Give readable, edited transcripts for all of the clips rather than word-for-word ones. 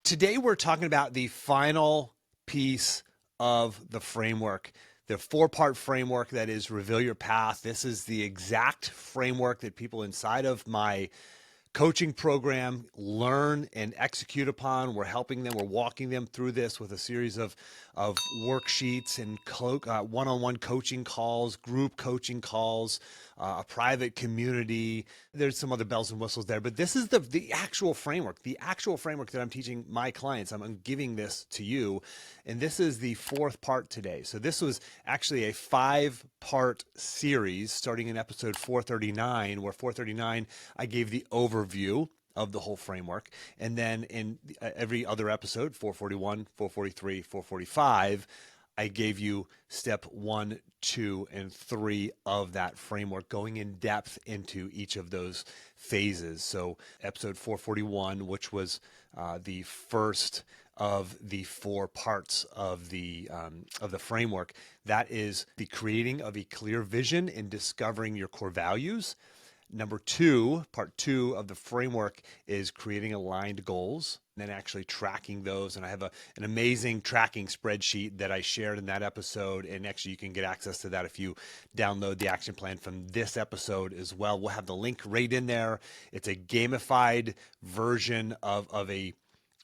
Today we're talking about the final piece of the framework, the four-part framework that is Reveal Your Path. This is the exact framework that people inside of my coaching program learn and execute upon. We're helping them, we're walking them through this with a series of worksheets and one-on-one coaching calls, group coaching calls, a private community. There's some other bells and whistles there, but this is the actual framework, that I'm teaching my clients. I'm giving this to you, and this is the fourth part today. So this was actually a 5-part series starting in episode 439, where 439, I gave the overview of the whole framework. And then in every other episode, 441, 443, 445, I gave you step 1, 2, and 3 of that framework, going in depth into each of those phases. So episode 441, which was the first of the 4 parts of the framework, that is the creating of a clear vision and discovering your core values. Number 2, part 2 of the framework, is creating aligned goals and then actually tracking those. And I have an amazing tracking spreadsheet that I shared in that episode. And actually you can get access to that if you download the action plan from this episode as well. We'll have the link right in there. It's a gamified version of a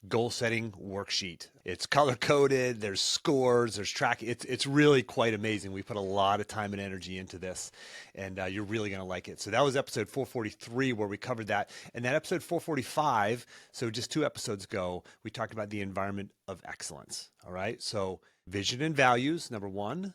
goal setting worksheet. It's color coded, there's scores, there's tracking. It's really quite amazing. We put a lot of time and energy into this, and you're really going to like it. So that was episode 443 where we covered that. And then episode 445, so just 2 episodes ago, we talked about the environment of excellence. All right. So vision and values, number 1.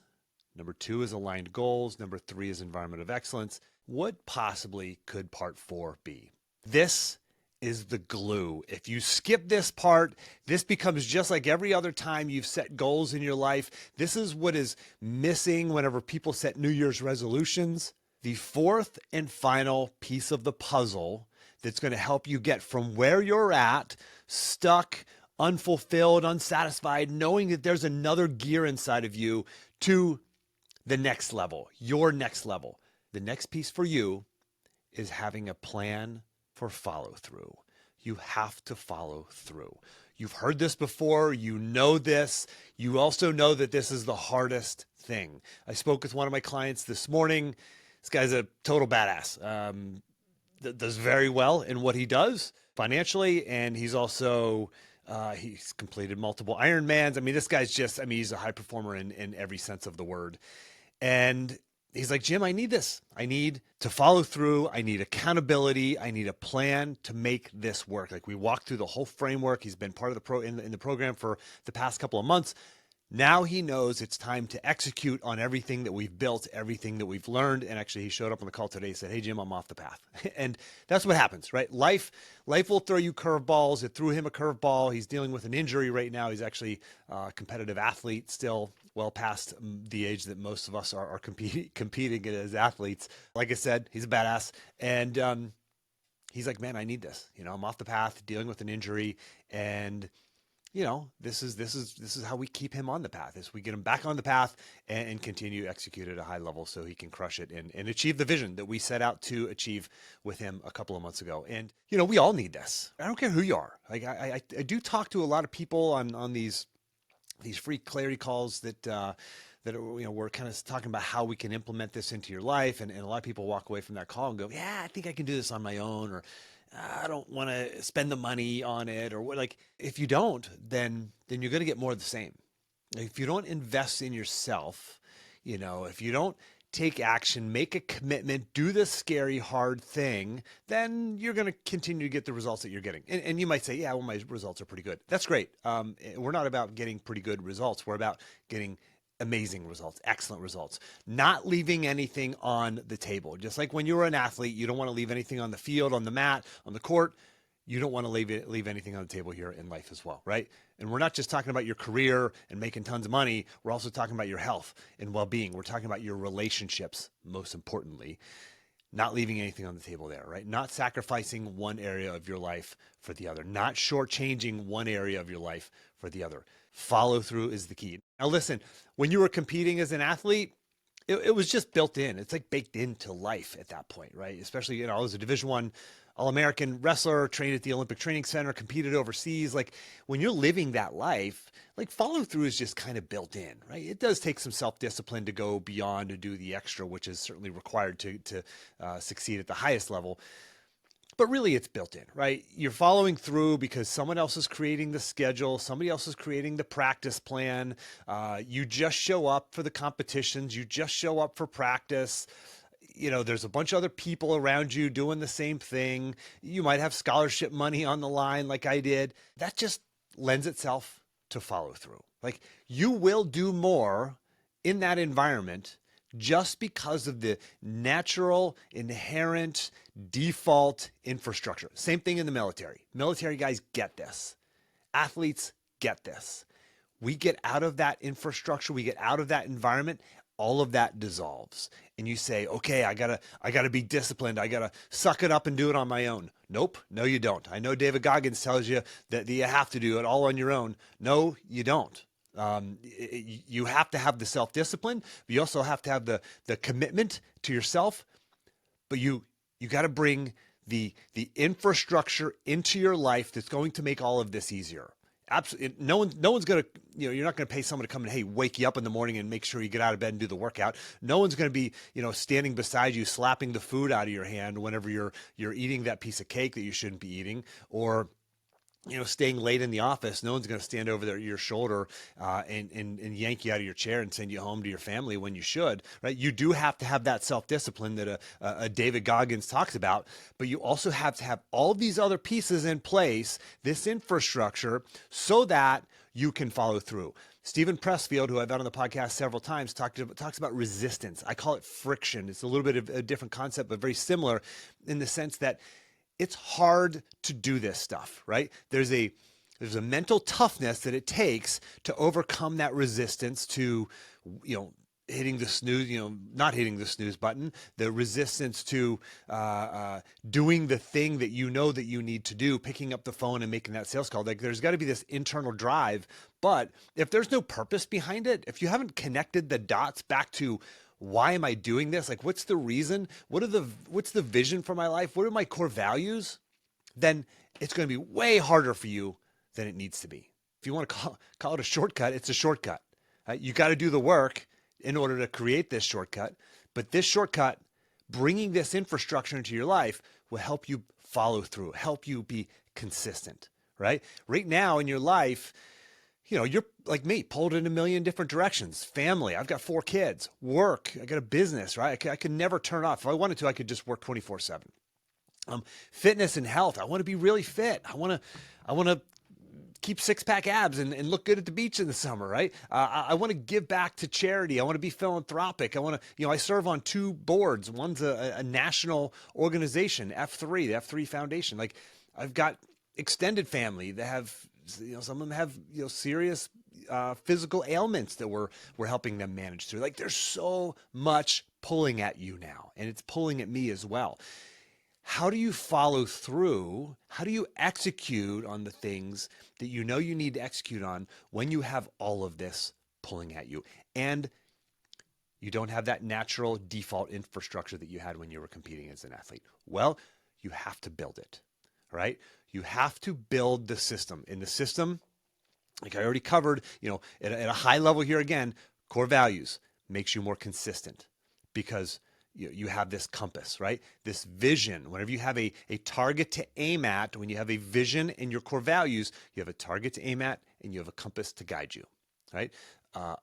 Number 2 is aligned goals. Number 3 is environment of excellence. What possibly could part 4 be? This is the glue. If you skip this part, this becomes just like every other time you've set goals in your life. This is what is missing whenever people set New Year's resolutions. The 4th and final piece of the puzzle that's going to help you get from where you're at, stuck, unfulfilled, unsatisfied, knowing that there's another gear inside of you, to the next level, your next level. The next piece for you is having a plan for follow through. You have to follow through. You've heard this before. You know this. You also know that this is the hardest thing. I spoke with one of my clients this morning. This guy's a total badass. Does very well in what he does financially. And he's also, he's completed multiple Ironmans. I mean, this guy's just, he's a high performer in every sense of the word. And he's like, Jim, I need this. I need to follow through. I need accountability. I need a plan to make this work. Like, we walked through the whole framework. He's been part of the in the program for the past couple of months. Now he knows it's time to execute on everything that we've built, everything that we've learned. And actually, he showed up on the call today and said, hey, Jim, I'm off the path. And that's what happens, right? Life will throw you curveballs. It threw him a curveball. He's dealing with an injury right now. He's actually a competitive athlete, still well past the age that most of us are competing as athletes. Like I said, he's a badass. And he's like, man, I need this. I'm off the path, dealing with an injury. And this is how we keep him on the path, is we get him back on the path and continue to execute at a high level so he can crush it and achieve the vision that we set out to achieve with him a couple of months ago. And, we all need this. I don't care who you are. Like, I do talk to a lot of people on these free clarity calls that we're kind of talking about how we can implement this into your life. And a lot of people walk away from that call and go, yeah, I think I can do this on my own, or I don't want to spend the money on it, or what. Like, if you don't, then you're going to get more of the same. If you don't invest in yourself, if you don't take action, make a commitment, do the scary, hard thing, then you're going to continue to get the results that you're getting. And you might say, yeah, well, my results are pretty good. That's great. We're not about getting pretty good results. We're about getting amazing results, excellent results, not leaving anything on the table. Just like when you're an athlete, you don't want to leave anything on the field, on the mat, on the court. You don't want to leave anything on the table here in life as well, right? And we're not just talking about your career and making tons of money. We're also talking about your health and well-being. We're talking about your relationships, most importantly, not leaving anything on the table there, right? Not sacrificing one area of your life for the other, not shortchanging one area of your life for the other. Follow through is the key. Now, listen, when you were competing as an athlete, it was just built in. It's like baked into life at that point, right? Especially, I was a Division I All-American wrestler, trained at the Olympic Training Center, competed overseas. Like when you're living that life, like follow through is just kind of built in, right? It does take some self-discipline to go beyond and do the extra, which is certainly required to succeed at the highest level. But really, it's built in, right? You're following through because someone else is creating the schedule, somebody else is creating the practice plan. You just show up for the competitions, you just show up for practice. There's a bunch of other people around you doing the same thing. You might have scholarship money on the line, like I did. That just lends itself to follow through. Like you will do more in that environment just because of the natural, inherent, default infrastructure. Same thing in the military. Military guys get this. Athletes get this. We get out of that infrastructure, we get out of that environment, all of that dissolves. And you say, okay, I gotta be disciplined. I gotta suck it up and do it on my own. Nope, no, you don't. I know David Goggins tells you that you have to do it all on your own. No, you don't. You have to have the self-discipline, but you also have to have the commitment to yourself. But you got to bring the infrastructure into your life that's going to make all of this easier. Absolutely, no one's gonna, you're not gonna pay someone to come and, hey, wake you up in the morning and make sure you get out of bed and do the workout. No one's gonna be, standing beside you, slapping the food out of your hand whenever you're eating that piece of cake that you shouldn't be eating, or staying late in the office. No one's going to stand over there at your shoulder and yank you out of your chair and send you home to your family when you should, right? You do have to have that self-discipline that a David Goggins talks about, but you also have to have all these other pieces in place, this infrastructure, so that you can follow through. Stephen Pressfield, who I've had on the podcast several times, talks about resistance. I call it friction. It's a little bit of a different concept, but very similar in the sense that it's hard to do this stuff, right? There's a mental toughness that it takes to overcome that resistance to, hitting the snooze, not hitting the snooze button, the resistance to doing the thing that that you need to do, picking up the phone and making that sales call. Like there's got to be this internal drive, but if there's no purpose behind it, if you haven't connected the dots back to why am I doing this? Like, what's the reason? What's the vision for my life? What are my core values? Then it's going to be way harder for you than it needs to be. If you want to call it a shortcut, it's a shortcut. You got to do the work in order to create this shortcut. But this shortcut, bringing this infrastructure into your life, will help you follow through, help you be consistent, right? Right now in your life, you're like me, pulled in a million different directions. Family, I've got 4 kids. Work, I got a business, right? I could never turn off. If I wanted to, I could just work 24/7. Fitness and health, I want to be really fit. I want to keep 6-pack abs and look good at the beach in the summer, right? I want to give back to charity. I want to be philanthropic. I want to, I serve on 2 boards. One's a national organization, F3, the F3 Foundation. Like I've got extended family that have, some of them have, serious physical ailments that we're helping them manage through. Like there's so much pulling at you now, and it's pulling at me as well. How do you follow through? How do you execute on the things that you need to execute on when you have all of this pulling at you and you don't have that natural default infrastructure that you had when you were competing as an athlete? Well, you have to build it, right? You have to build the system. In the system, like I already covered, at a high level here again, core values makes you more consistent because you have this compass, right? This vision. Whenever you have a target to aim at, when you have a vision in your core values, you have a target to aim at and you have a compass to guide you, right?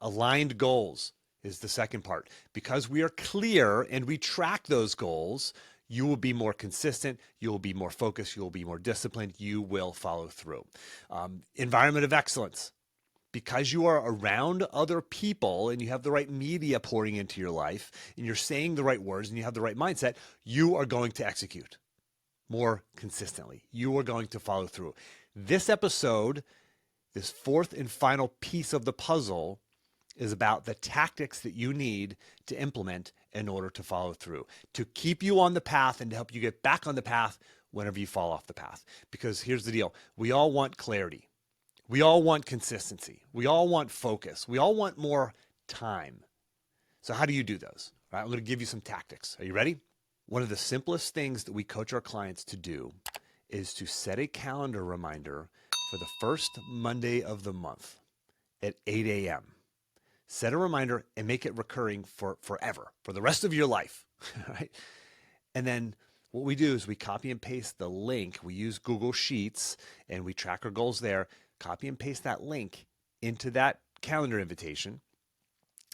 Aligned goals is the second part. Because we are clear and we track those goals, you will be more consistent, you will be more focused, you will be more disciplined, you will follow through. Environment of excellence. Because you are around other people and you have the right media pouring into your life and you're saying the right words and you have the right mindset, you are going to execute more consistently. You are going to follow through. This episode, this 4th and final piece of the puzzle, is about the tactics that you need to implement in order to follow through, to keep you on the path and to help you get back on the path whenever you fall off the path. Because here's the deal. We all want clarity. We all want consistency. We all want focus. We all want more time. So how do you do those? All right, I'm going to give you some tactics. Are you ready? One of the simplest things that we coach our clients to do is to set a calendar reminder for the first Monday of the month at 8 a.m. Set a reminder and make it recurring for forever, for the rest of your life, right? And then what we do is we copy and paste the link. We use Google Sheets and we track our goals there. Copy and paste that link into that calendar invitation.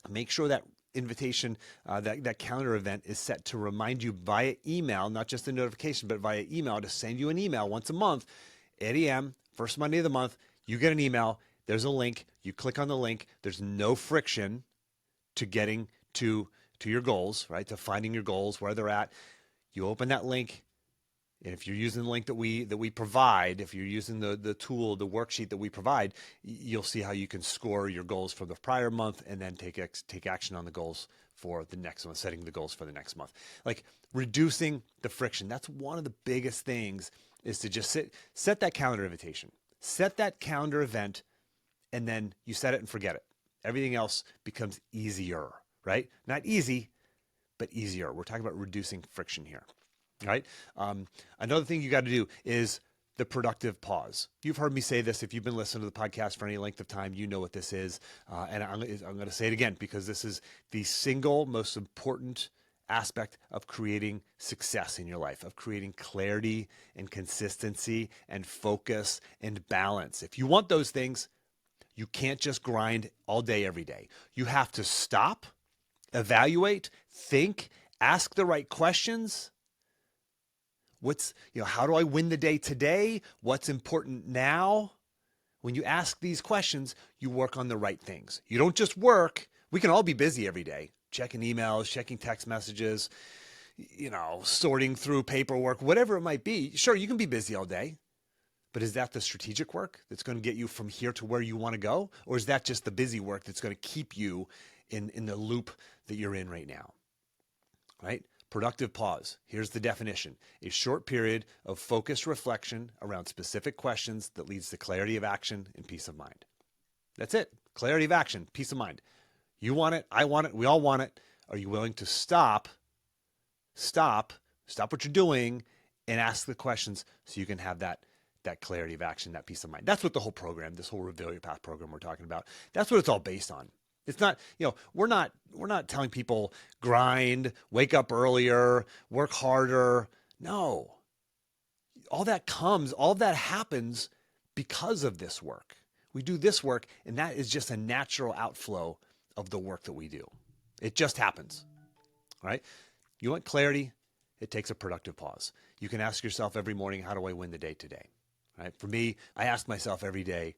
Make sure that invitation, that calendar event is set to remind you via email, not just a notification, but via email, to send you an email once a month, 8 a.m., first Monday of the month. You get an email. There's a link. You click on the link. There's no friction to getting to your goals, right? To finding your goals, where they're at. You open that link. And if you're using the link that we provide, if you're using the tool, the worksheet that we provide, you'll see how you can score your goals for the prior month and then take action on the goals for the next month, setting the goals for the next month. Like reducing the friction. That's one of the biggest things, is to just set that calendar invitation, set that calendar event, and then you set it and forget it. Everything else becomes easier, right? Not easy, but easier. We're talking about reducing friction here. Right. Another thing you got to do is the productive pause. You've heard me say this. If you've been listening to the podcast for any length of time, you know what this is. And I'm going to say it again, because this is the single most important aspect of creating success in your life, of creating clarity and consistency and focus and balance. If you want those things, you can't just grind all day, every day. You have to stop, evaluate, think, ask the right questions. How do I win the day today? What's important now? When you ask these questions, you work on the right things. You don't just work. We can all be busy every day, checking emails, checking text messages, sorting through paperwork, whatever it might be. Sure, you can be busy all day, but is that the strategic work that's going to get you from here to where you want to go? Or is that just the busy work that's going to keep you in the loop that you're in right now, right? Productive pause. Here's the definition: a short period of focused reflection around specific questions that leads to clarity of action and peace of mind. That's it. Clarity of action, peace of mind. You want it. I want it. We all want it. Are you willing to stop what you're doing and ask the questions so you can have that clarity of action, that peace of mind? That's what the whole program, this whole Reveal Your Path program we're talking about, that's what it's all based on. It's not, we're not telling people grind, wake up earlier, work harder. No. All that happens because of this work. We do this work, and that is just a natural outflow of the work that we do. It just happens. Right? You want clarity? It takes a productive pause. You can ask yourself every morning, how do I win the day today? Right? For me, I ask myself every day,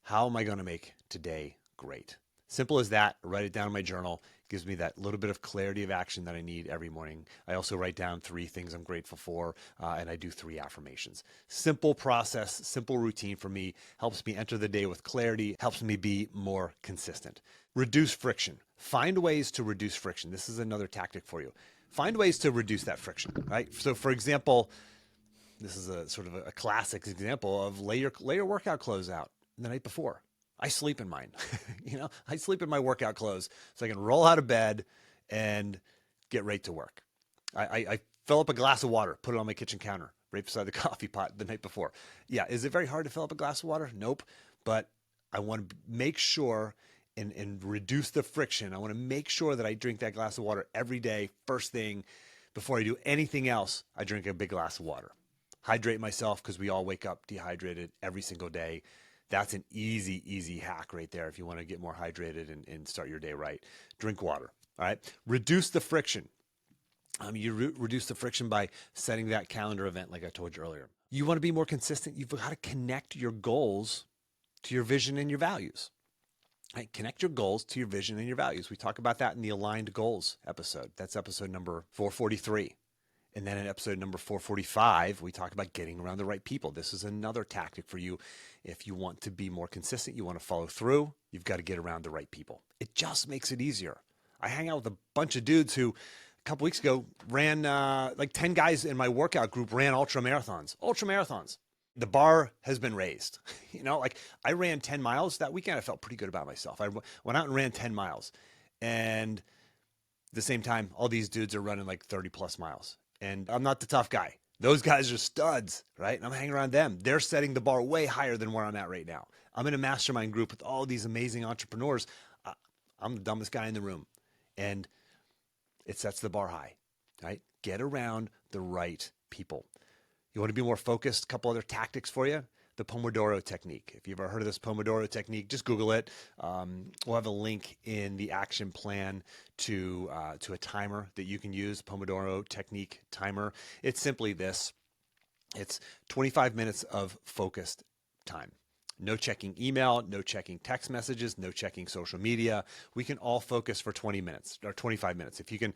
how am I going to make today great? Simple as that. I write it down in my journal. It gives me that little bit of clarity of action that I need every morning. I also write down 3 things I'm grateful for, and I do 3 affirmations. Simple process, simple routine for me. Helps me enter the day with clarity, helps me be more consistent. Reduce friction. Find ways to reduce friction. This is another tactic for you. Find ways to reduce that friction, right? So for example, this is a sort of a classic example of lay your workout clothes out the night before. I sleep in mine. I sleep in my workout clothes so I can roll out of bed and get right to work. I fill up a glass of water, put it on my kitchen counter right beside the coffee pot the night before. Yeah, is it very hard to fill up a glass of water? Nope. But I want to make sure and reduce the friction. I want to make sure that I drink that glass of water every day, first thing, before I do anything else. I drink a big glass of water. Hydrate myself, because we all wake up dehydrated every single day. That's an easy hack right there if you want to get more hydrated and start your day right. Drink water. All right. Reduce the friction. You reduce the friction by setting that calendar event like I told you earlier. You want to be more consistent. You've got to connect your goals to your vision and your values. Right? Connect your goals to your vision and your values. We talk about that in the aligned goals episode. That's episode number 443. And then in episode number 445, we talk about getting around the right people. This is another tactic for you. If you want to be more consistent, you want to follow through, you've got to get around the right people. It just makes it easier. I hang out with a bunch of dudes who a couple weeks ago ran, like 10 guys in my workout group ran ultra marathons. The bar has been raised. Like I ran 10 miles that weekend. I felt pretty good about myself. I went out and ran 10 miles. And at the same time, all these dudes are running like 30 plus miles. And I'm not the tough guy. Those guys are studs, right? And I'm hanging around them. They're setting the bar way higher than where I'm at right now. I'm in a mastermind group with all these amazing entrepreneurs. I'm the dumbest guy in the room. And it sets the bar high, right? Get around the right people. You want to be more focused? A couple other tactics for you. The Pomodoro technique. If you've ever heard of this Pomodoro technique, just Google it. We'll have a link in the action plan to a timer that you can use, Pomodoro technique timer. It's simply this. It's 25 minutes of focused time. No checking email, no checking text messages, no checking social media. We can all focus for 20 minutes or 25 minutes. If you can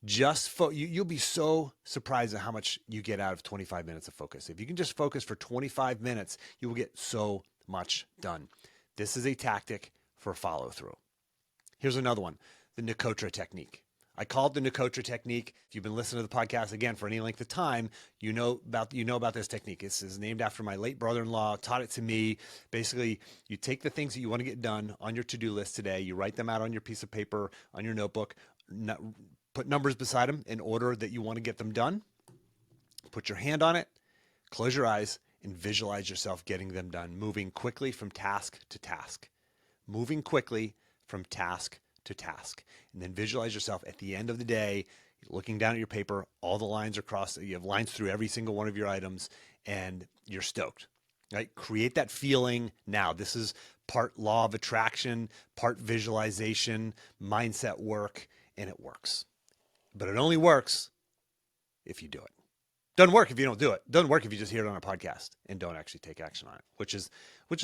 just you'll be so surprised at how much you get out of 25 minutes of focus. If you can just focus for 25 minutes, you will get so much done. This is a tactic for follow through. Here's another one, the Nicotra technique. I call it the Nicotra technique. If you've been listening to the podcast again for any length of time, you know about this technique. This is named after my late brother-in-law, taught it to me. Basically, you take the things that you want to get done on your to-do list today, you write them out on your piece of paper, on your notebook, put numbers beside them in order that you want to get them done. Put your hand on it, close your eyes, and visualize yourself getting them done, moving quickly from task to task. Moving quickly from task to task. And then visualize yourself at the end of the day, looking down at your paper, all the lines are crossed, you have lines through every single one of your items, and you're stoked. Right? Create that feeling now. This is part law of attraction, part visualization, mindset work, and it works. But it only works if you do it. Doesn't work if you don't do it. Doesn't work if you just hear it on a podcast and don't actually take action on it, which is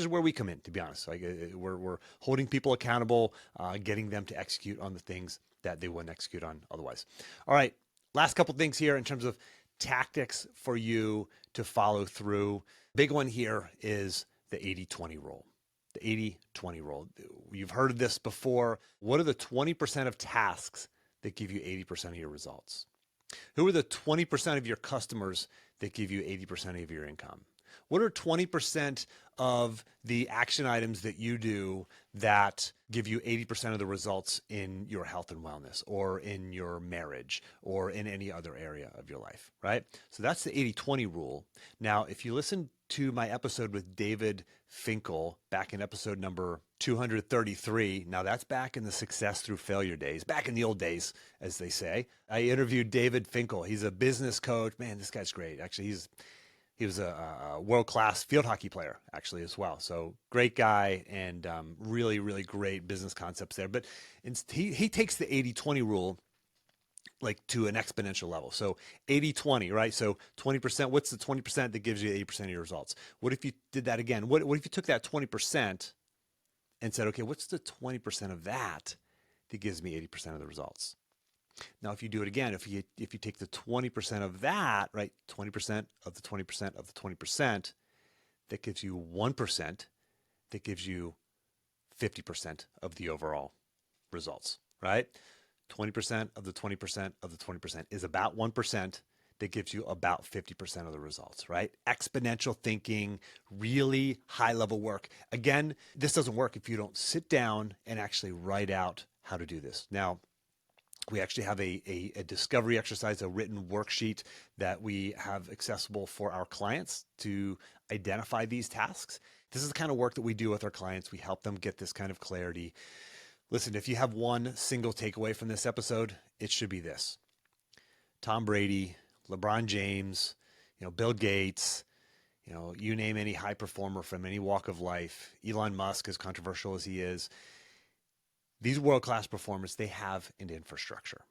where we come in, to be honest. Like we're holding people accountable, getting them to execute on the things that they wouldn't execute on otherwise. All right, last couple things here in terms of tactics for you to follow through. Big one here is the 80-20 rule. The 80-20 rule. You've heard of this before. What are the 20% of tasks that give you 80% of your results? Who are the 20% of your customers that give you 80% of your income? What are 20% of the action items that you do that give you 80% of the results in your health and wellness or in your marriage or in any other area of your life, right? So that's the 80-20 rule. Now, if you listen to my episode with David Finkel back in episode number 233. Now that's back in the success through failure days, back in the old days, as they say. I interviewed David Finkel. He's a business coach. Man, this guy's great. Actually, he was a world-class field hockey player actually as well. So great guy and really, really great business concepts there. But he takes the 80-20 rule like to an exponential level. So 80-20, right? So 20%, what's the 20% that gives you 80% of your results? What if you did that again? What if you took that 20% and said, okay, what's the 20% of that gives me 80% of the results? Now, if you do it again, if you take the 20% of that, right? 20% of the 20% of the 20%, that gives you 1%, that gives you 50% of the overall results, right? 20% of the 20% of the 20% is about 1% that gives you about 50% of the results, right? Exponential thinking, really high level work. Again, this doesn't work if you don't sit down and actually write out how to do this. Now, we actually have a discovery exercise, a written worksheet that we have accessible for our clients to identify these tasks. This is the kind of work that we do with our clients. We help them get this kind of clarity. Listen, if you have one single takeaway from this episode, it should be this. Tom Brady, LeBron James, Bill Gates, you name any high performer from any walk of life, Elon Musk, as controversial as he is, these world-class performers, they have an infrastructure,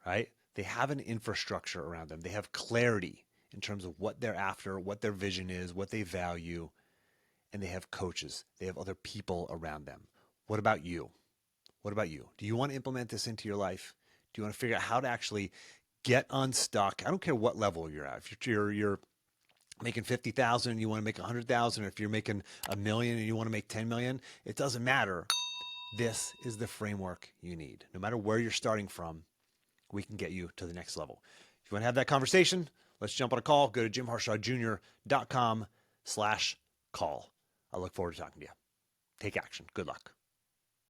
right? They have an infrastructure around them. They have clarity in terms of what they're after, what their vision is, what they value, and they have coaches. They have other people around them. What about you? What about you? Do you want to implement this into your life? Do you want to figure out how to actually get unstuck? I don't care what level you're at. If you're making 50,000 and you want to make 100,000, or if you're making $1 million and you want to make 10 million, it doesn't matter. This is the framework you need. No matter where you're starting from, we can get you to the next level. If you want to have that conversation, let's jump on a call. Go to jimharshawjr.com/call. I look forward to talking to you. Take action. Good luck.